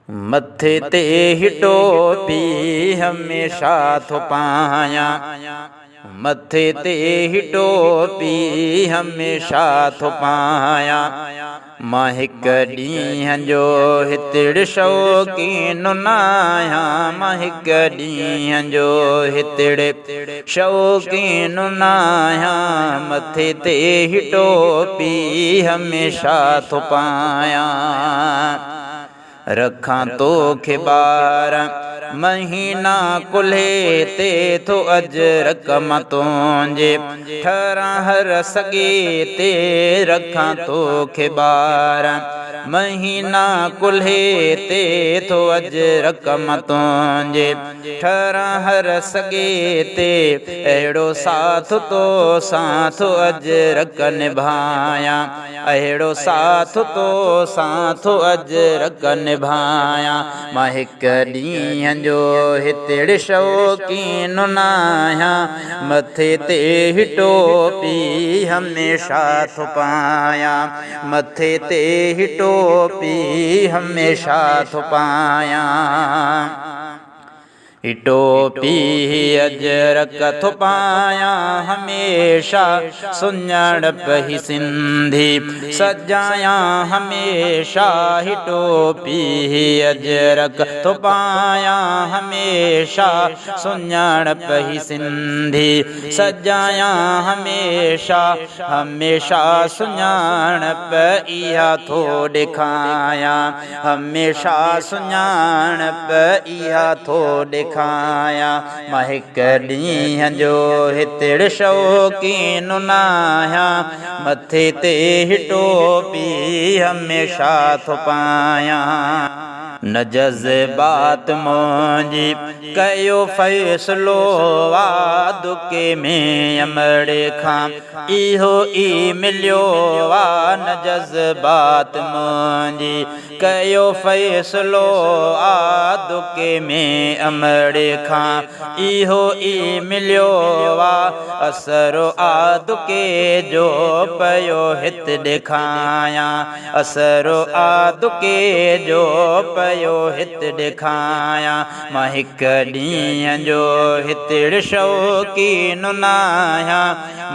मथे ते ही टोपी हमेशा थो पायां, मथे ते ही टोपी हमेशा थो पायां। मां हिक ॾींहं जो हितड़ शौक़ीन न आहियां, मां हिक ॾींहं जो हितड़ शौक़ीन न आहियां। मथे ते ही टोपी हमेशा थो पायां। रखां तोखे 12 महीना कुल्हे ते थो अजर कम तुंहिंजे, ठहरां हर सॻे ते रखां तोखे 12 महीना कुल्हे ते थो अजर कम तुंहिंजे, ठहरां हर सॻे ते अहिड़ो साथ तो साथ अजर क निभायां, अहिड़ो साथ तो साथ अजर क निभायां। मां हिक ॾींहं जो हितड़ शौक़ीन न आहियां, मथे ते ही टोपी हमेशा थो पायां, मथे ते ही टोपी हमेशा थो पायां। टोपी अजरक थो पायां हमेशा, सुञाणप ही सिंधी सजायां हमेशा। ही टोपी अजरक थो पायां हमेशा, सुञाणप ही सिंधी सजायां हमेशा। हमेशा सुञाणप इहा थो ॾेखायां, हमेशा सुञाणप इहा थो ॾेखायां। मां हिक ॾींहं जो हितड़ शौक़ीन न आहियां, मथे ते ही टोपी हमेशा थो पायां। न जज़्बात मुंहिंजी कयो फ़ैसिलो दुके में अमड़े खां इहो ई मिलियो आ। न जज़्बात मुंहिंजी कयो फ़ैसिलो दुके में अमड़े खां इहो ई मिलियो आ। असरो दुके जो पयो हित ॾेखायां, असरो दुके जो पयो हित ॾेखायां। मां हिक ॾींहं जो हितड़ शौक़ीन न आहियां,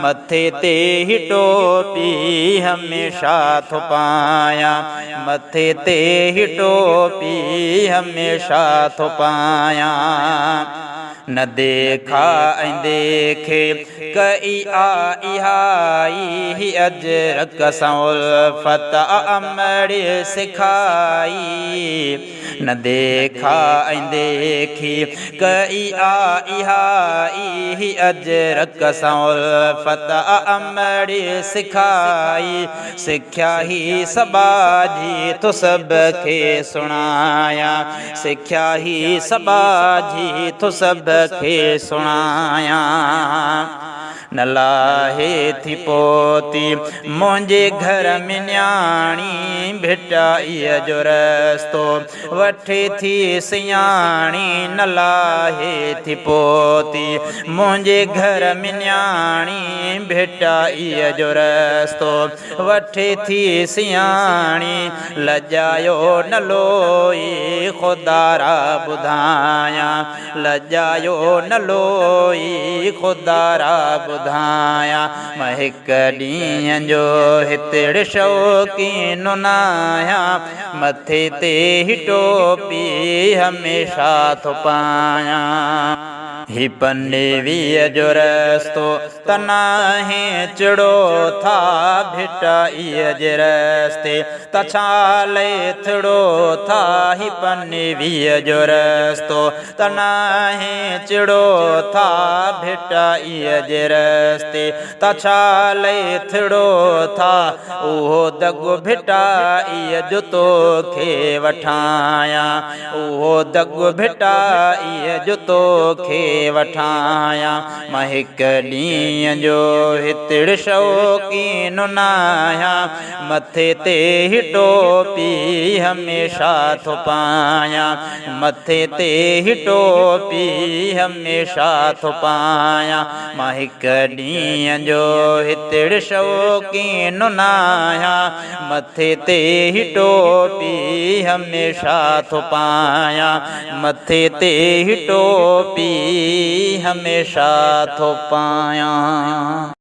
मथे ते ही टोपी हमेशा थो पायां, मथे ते ही टोपी हमेशा थो पायां। न देखा ऐं देखे कई इहाई अजरक सां उल्फत अमड़ सिखाई। न देखा ऐं देखी कई इहाई अजरक सां उल्फत अमड़ सिखाई। सिख्या ही सबाजी तो सब खे सुणायां, सिख्या ही सबाजी तो सब खे सुणायां। न लाहे थी पोती मुंहिंजे घर में न्याणी, भिटाईअ जो रस्तो वठे थी सियाणी। न लाहे थी पोती मुंहिंजे घर में न्याणी, भिटाईअ जो रस्तो वठे थी सियाणी। लॼायो न लोई ख़ुदारा ॿुधायां, लॼायो न लोई ख़ुदारा ॿुधायां। मां हिक ॾींहं जो हितड़ शौक़ीन न आहियां, मथे ते ही टोपी हमेशा थो पायां। ही पनेवीअ जो रस्तो त नाहे चिड़ो था, भिटाईअ जे रस्ते त छा लेथड़ो था। ही पनेवीअ जो रस्तो त नाहे चिड़ो था, भिटाईअ जे रस्ते त छा लेथड़ो था। उहो दॻ भिटाईअ जो तोखे वठायां, उहो दॻ भिटाईअ जो तोखे वठायां। मां हिक ॾींहं जो हितड़ शौक़ीन न आहियां, मथे ते ही टोपी हमेशा थो पायां, मथे ते ही टोपी हमेशा थो पायां। मां हिक ॾींहं जो हितड़ शौक़ीन न आहियां, मथे ते ही टोपी हमेशा थो पायां, मथे ते ही टोपी हमेशा थो पायां।